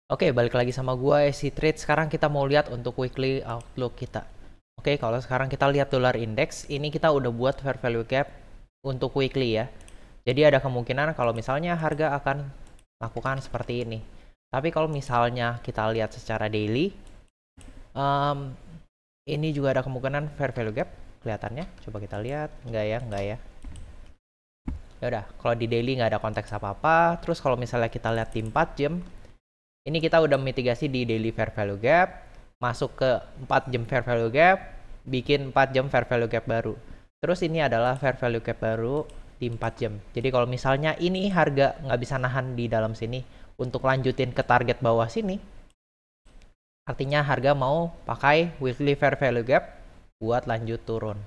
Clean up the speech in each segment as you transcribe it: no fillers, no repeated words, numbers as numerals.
Oke, balik lagi sama gua SC Trade. Sekarang kita mau lihat untuk weekly outlook kita. Oke, kalau sekarang kita lihat dollar index, ini kita udah buat fair value gap untuk weekly ya. Jadi ada kemungkinan kalau misalnya harga akan lakukan seperti ini. Tapi kalau misalnya kita lihat secara daily, um, ini juga ada kemungkinan fair value gap kelihatannya. Coba kita lihat, enggak ya. Ya udah, kalau di daily nggak ada konteks apa-apa. Terus kalau misalnya kita lihat di 4 jam, ini kita udah mitigasi di daily fair value gap, masuk ke 4 jam fair value gap, bikin 4 jam fair value gap baru. Terus ini adalah fair value gap baru di 4 jam. Jadi kalau misalnya ini harga nggak bisa nahan di dalam sini untuk lanjutin ke target bawah sini, artinya harga mau pakai weekly fair value gap buat lanjut turun.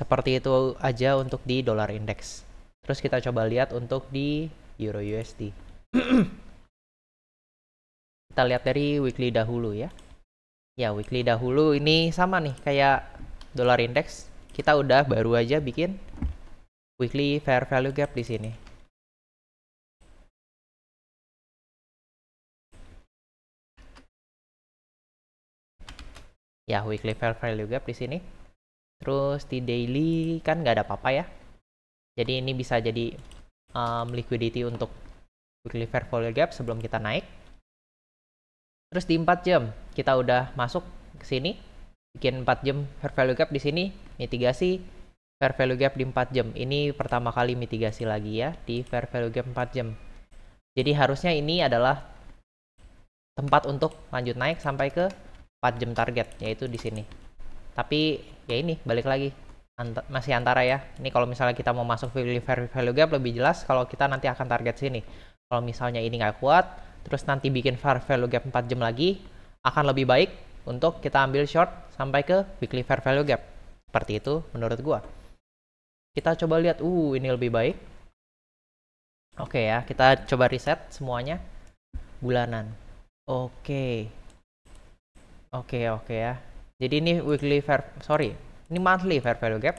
Seperti itu aja untuk di dollar index. Terus kita coba lihat untuk di Euro USD. Kita lihat dari weekly dahulu ya. Ya, weekly dahulu ini sama nih kayak dollar index. Kita udah baru aja bikin weekly fair value gap di sini. Ya, weekly fair value gap di sini. Terus di daily kan nggak ada apa-apa ya. Jadi ini bisa jadi liquidity untuk weekly fair value gap sebelum kita naik. Terus di 4 jam kita udah masuk ke sini, bikin 4 jam fair value gap di sini, mitigasi fair value gap di 4 jam. Ini pertama kali mitigasi lagi ya di fair value gap 4 jam. Jadi harusnya ini adalah tempat untuk lanjut naik sampai ke 4 jam target, yaitu di sini. Tapi ya ini balik lagi masih antara ya. Ini kalau misalnya kita mau masuk fair value gap lebih jelas kalau kita nanti akan target sini. Kalau misalnya ini nggak kuat, terus nanti bikin fair value gap 4 jam lagi, akan lebih baik untuk kita ambil short sampai ke weekly fair value gap. Seperti itu menurut gua. Kita coba lihat, ini lebih baik. Oke ya, kita coba reset semuanya. Bulanan. Oke. Oke ya. Jadi ini ini monthly fair value gap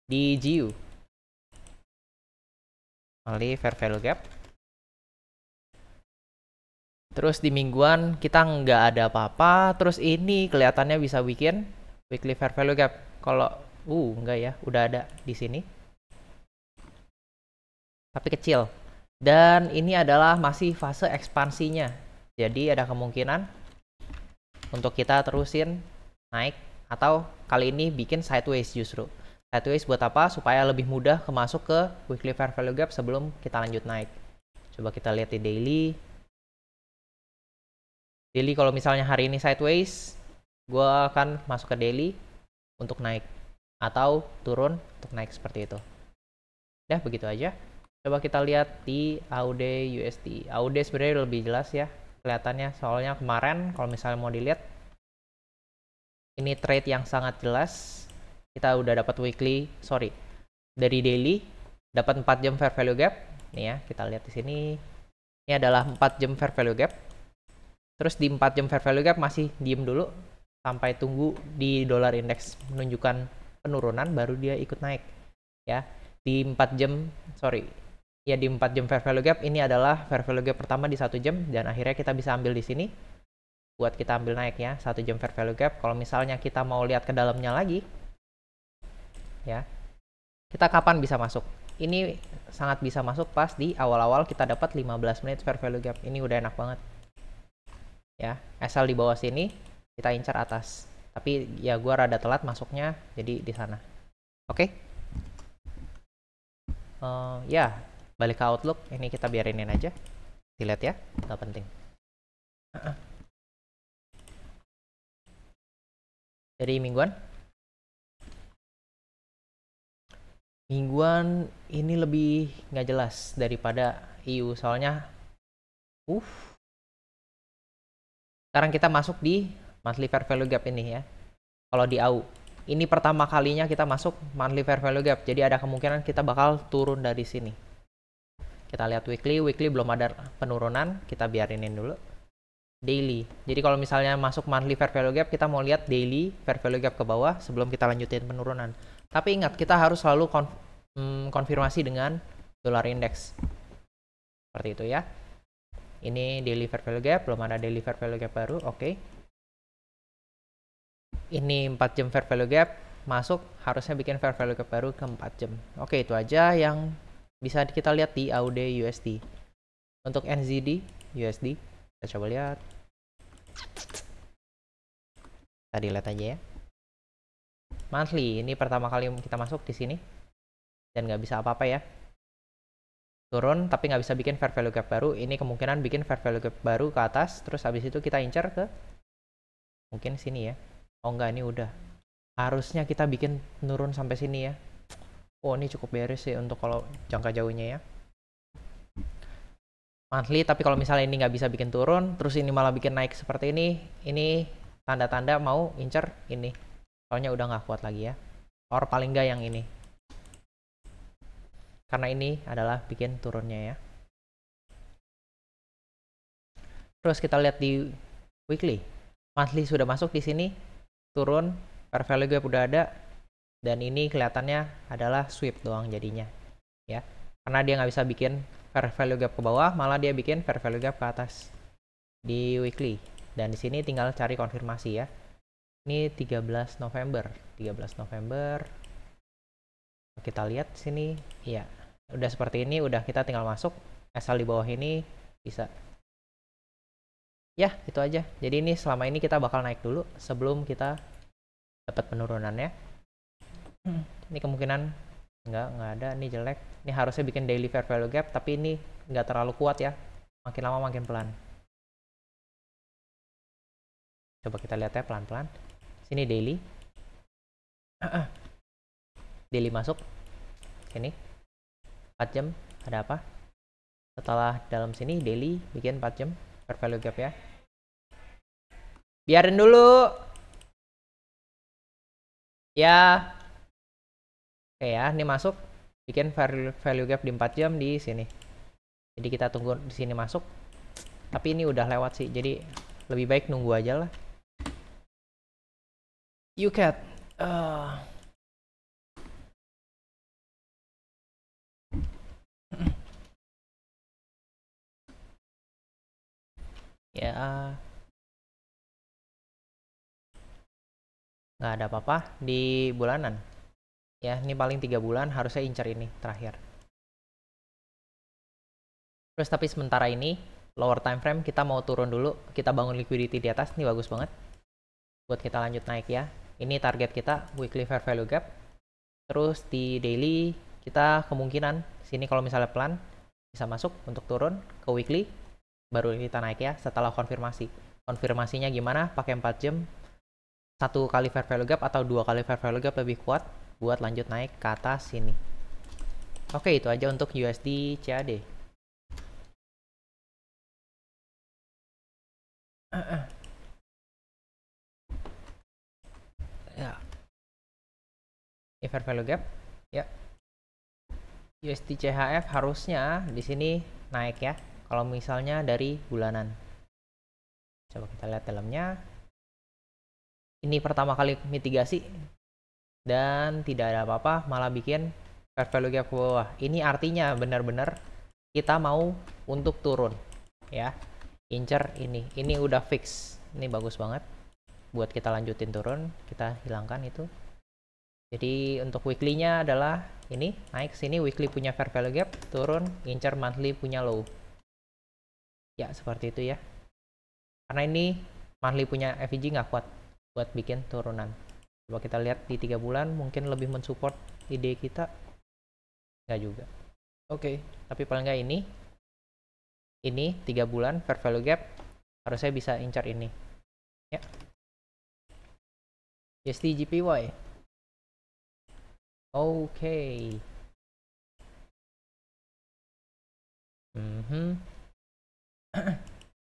di GU. Monthly fair value gap. Terus di mingguan kita nggak ada apa-apa. Terus ini kelihatannya bisa bikin weekly fair value gap. Kalau nggak ya, udah ada di sini. Tapi kecil. Dan ini adalah masih fase ekspansinya. Jadi ada kemungkinan untuk kita terusin naik atau kali ini bikin sideways justru. Sideways buat apa? Supaya lebih mudah masuk ke weekly fair value gap sebelum kita lanjut naik. Coba kita lihat di daily. Daily kalau misalnya hari ini sideways, gue akan masuk ke daily untuk naik atau turun untuk naik seperti itu. Ya begitu aja. Coba kita lihat di AUD USD. AUD sebenarnya lebih jelas ya kelihatannya, soalnya kemarin kalau misalnya mau dilihat ini trade yang sangat jelas. Kita udah dapat dari daily dapat 4 jam fair value gap. Nih ya, kita lihat di sini. Ini adalah 4 jam fair value gap. Terus di 4 jam fair value gap masih diem dulu sampai tunggu di dollar index menunjukkan penurunan baru dia ikut naik. Ya, di 4 jam di 4 jam fair value gap ini adalah fair value gap pertama di 1 jam dan akhirnya kita bisa ambil di sini buat kita ambil naik ya 1 jam fair value gap. Kalau misalnya kita mau lihat ke dalamnya lagi ya, kita kapan bisa masuk? Ini sangat bisa masuk pas di awal-awal kita dapat 15 menit fair value gap. Ini udah enak banget ya, asal di bawah sini kita incar atas. Tapi ya gua rada telat masuknya, jadi di sana. Oke. Ya balik ke outlook, ini kita biarinin aja, dilihat ya, nggak penting. Dari mingguan ini lebih nggak jelas daripada EU, soalnya sekarang kita masuk di monthly fair value gap ini ya. Kalau di AU ini pertama kalinya kita masuk monthly fair value gap, jadi ada kemungkinan kita bakal turun dari sini. Kita lihat weekly belum ada penurunan, kita biarinin dulu. Daily, jadi kalau misalnya masuk monthly fair value gap, kita mau lihat daily fair value gap ke bawah sebelum kita lanjutin penurunan. Tapi ingat, kita harus selalu konfirmasi dengan dollar index seperti itu ya. Ini daily fair value gap, belum ada daily fair value gap baru. Oke. Ini 4 jam fair value gap masuk, harusnya bikin fair value gap baru ke 4 jam. Oke, itu aja yang bisa kita lihat di AUD USD. Untuk NZD USD, kita coba lihat. Tadi lihat aja ya. Monthly, ini pertama kali kita masuk di sini dan nggak bisa apa-apa ya. Turun tapi nggak bisa bikin fair value gap baru. Ini kemungkinan bikin fair value gap baru ke atas, terus habis itu kita incer ke mungkin sini ya. Oh enggak, ini udah. Harusnya kita bikin turun sampai sini ya. Oh, ini cukup beres sih untuk kalau jangka jauhnya ya. Monthly, tapi kalau misalnya ini nggak bisa bikin turun, terus ini malah bikin naik seperti ini tanda-tanda mau incer ini. Soalnya udah nggak kuat lagi ya. Or paling nggak yang ini. Karena ini adalah bikin turunnya ya. Terus kita lihat di weekly. Monthly sudah masuk di sini, turun, fair value gap udah ada, dan ini kelihatannya adalah sweep doang jadinya ya. Karena dia nggak bisa bikin fair value gap ke bawah, malah dia bikin fair value gap ke atas di weekly. Dan di sini tinggal cari konfirmasi ya. Ini 13 November. Kita lihat sini, ya. Udah seperti ini, udah kita tinggal masuk. Asal di bawah ini bisa. Ya, itu aja. Jadi ini selama ini kita bakal naik dulu sebelum kita dapat penurunannya. Ini kemungkinan nggak ada, ini jelek. Ini harusnya bikin daily fair value gap, tapi ini nggak terlalu kuat ya. Makin lama makin pelan. Coba kita lihat ya pelan-pelan. Sini daily. Daily masuk. Sini. 4 jam. Ada apa? Setelah dalam sini daily bikin 4 jam. Fair value gap ya. Biarin dulu. Ya. Oke ya, ini masuk. Bikin value gap di 4 jam di sini. Jadi kita tunggu di sini masuk. Tapi ini udah lewat sih. Jadi lebih baik nunggu aja lah. UCAT. Ya. Nggak ada apa-apa di bulanan. Ya, ini paling 3 bulan, harusnya incer ini terakhir. Terus tapi sementara ini, lower time frame kita mau turun dulu, kita bangun liquidity di atas, ini bagus banget. Buat kita lanjut naik ya. Ini target kita, weekly fair value gap. Terus di daily, kita kemungkinan, sini kalau misalnya pelan, bisa masuk untuk turun ke weekly, baru kita naik ya setelah konfirmasi. Konfirmasinya gimana? Pakai 4 jam, 1 kali fair value gap atau 2 kali fair value gap lebih kuat buat lanjut naik ke atas sini. Oke, itu aja untuk USD CAD. Ya. Ini fair value gap. Ya. USD CHF harusnya di sini naik ya. Kalau misalnya dari bulanan. Coba kita lihat dalamnya. Ini pertama kali mitigasi dan tidak ada apa-apa, malah bikin fair value gap ke bawah. Ini artinya benar-benar kita mau untuk turun ya. Incer ini udah fix. Ini bagus banget buat kita lanjutin turun, kita hilangkan itu. Jadi untuk weekly-nya adalah ini naik sini, weekly punya fair value gap, turun, incer monthly punya low. Ya, seperti itu ya. Karena ini monthly punya FVG nggak kuat buat bikin turunan. Coba kita lihat di 3 bulan mungkin lebih mensupport ide kita. Nggak juga. Oke, tapi paling nggak ini 3 bulan fair value gap harusnya bisa incar ini. Ya. USD JPY. Oke.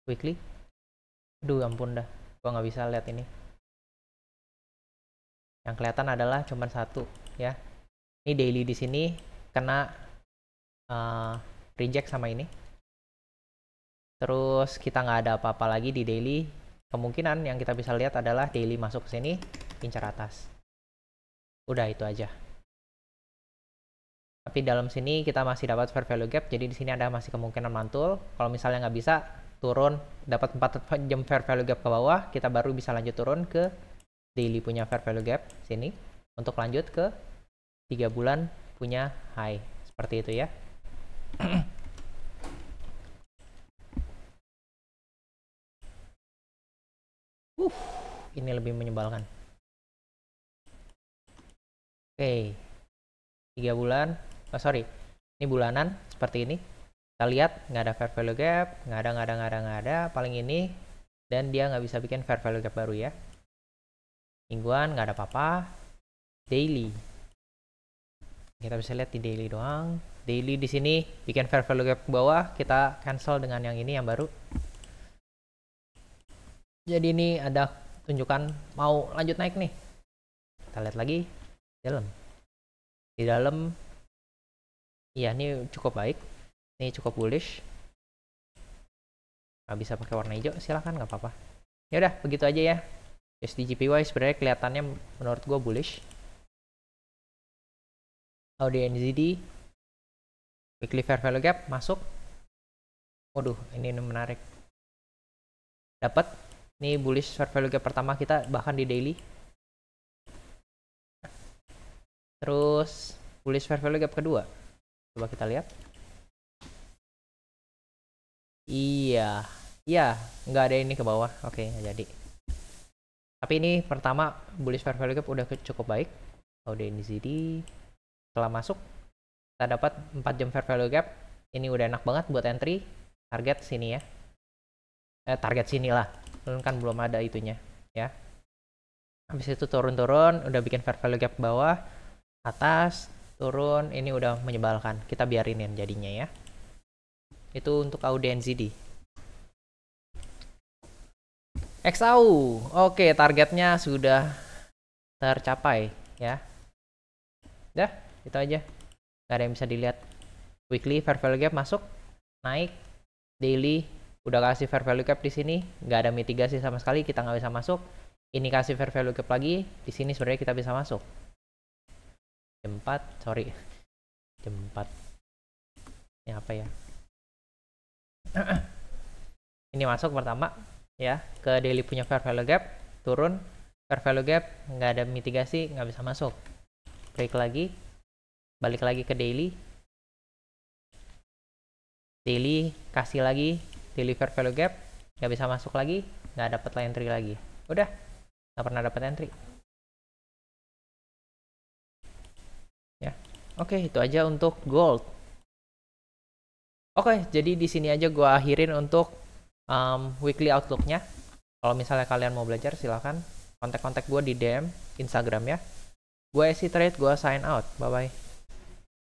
Weekly. Aduh, ampun dah. Gua nggak bisa lihat ini. Yang kelihatan adalah cuma satu ya. Ini daily di sini kena reject sama ini. Terus kita nggak ada apa-apa lagi di daily. Kemungkinan yang kita bisa lihat adalah daily masuk ke sini, incar atas. Udah itu aja. Tapi dalam sini kita masih dapat fair value gap, jadi di sini ada masih kemungkinan mantul. Kalau misalnya nggak bisa, turun dapat 4 jam fair value gap ke bawah, kita baru bisa lanjut turun ke daily punya fair value gap sini untuk lanjut ke 3 bulan punya high. Seperti itu ya. Ini lebih menyebalkan. Oke. 3 bulan. Oh, sorry. Ini bulanan seperti ini. Kita lihat nggak ada fair value gap, nggak ada, paling ini, dan dia nggak bisa bikin fair value gap baru ya. Mingguan nggak ada apa-apa. Daily, kita bisa lihat di daily doang. Daily di sini bikin fair value gap ke bawah, kita cancel dengan yang ini yang baru. Jadi ini ada tunjukkan mau lanjut naik nih. Kita lihat lagi di dalam. Iya, ini cukup baik. Ini cukup bullish. Nggak bisa pakai warna hijau, silahkan, nggak apa-apa. Ya udah, begitu aja ya. USD/JPY sebenarnya kelihatannya menurut gue bullish. AUD/NZD, weekly fair value gap masuk. Waduh, ini menarik. Dapat. Ini bullish fair value gap pertama kita bahkan di daily. Terus bullish fair value gap kedua. Coba kita lihat. Iya, nggak ada ini ke bawah. Oke, nggak jadi. Tapi ini pertama bullish fair value gap udah cukup baik. AUD/NZD setelah masuk kita dapat 4 jam fair value gap. Ini udah enak banget buat entry. Target sini ya. Target sini lah. Kan belum ada itunya ya. Habis itu turun-turun, udah bikin fair value gap ke bawah, atas, turun, ini udah menyebalkan. Kita biarinin jadinya ya. Itu untuk AUD/NZD. XAU, oke, targetnya sudah tercapai ya. Udah, itu aja. Gak ada yang bisa dilihat. Weekly fair value gap masuk, naik. Daily udah kasih fair value gap di sini, nggak ada mitigasi sama sekali, kita nggak bisa masuk. Ini kasih fair value gap lagi, di sini sebenarnya kita bisa masuk. Jam 4. Ini apa ya? Ini masuk pertama ya ke daily punya fair value gap, turun fair value gap, nggak ada mitigasi, nggak bisa masuk. Break lagi, balik lagi ke daily kasih lagi daily fair value gap, nggak bisa masuk lagi, nggak dapat entry lagi. Udah, nggak pernah dapat entry ya. Oke, itu aja untuk gold. Oke, jadi di sini aja gue akhirin untuk weekly outlooknya. Kalau misalnya kalian mau belajar, silahkan kontak-kontak gue di DM Instagram ya. Gue SC Trade, gue sign out. Bye-bye.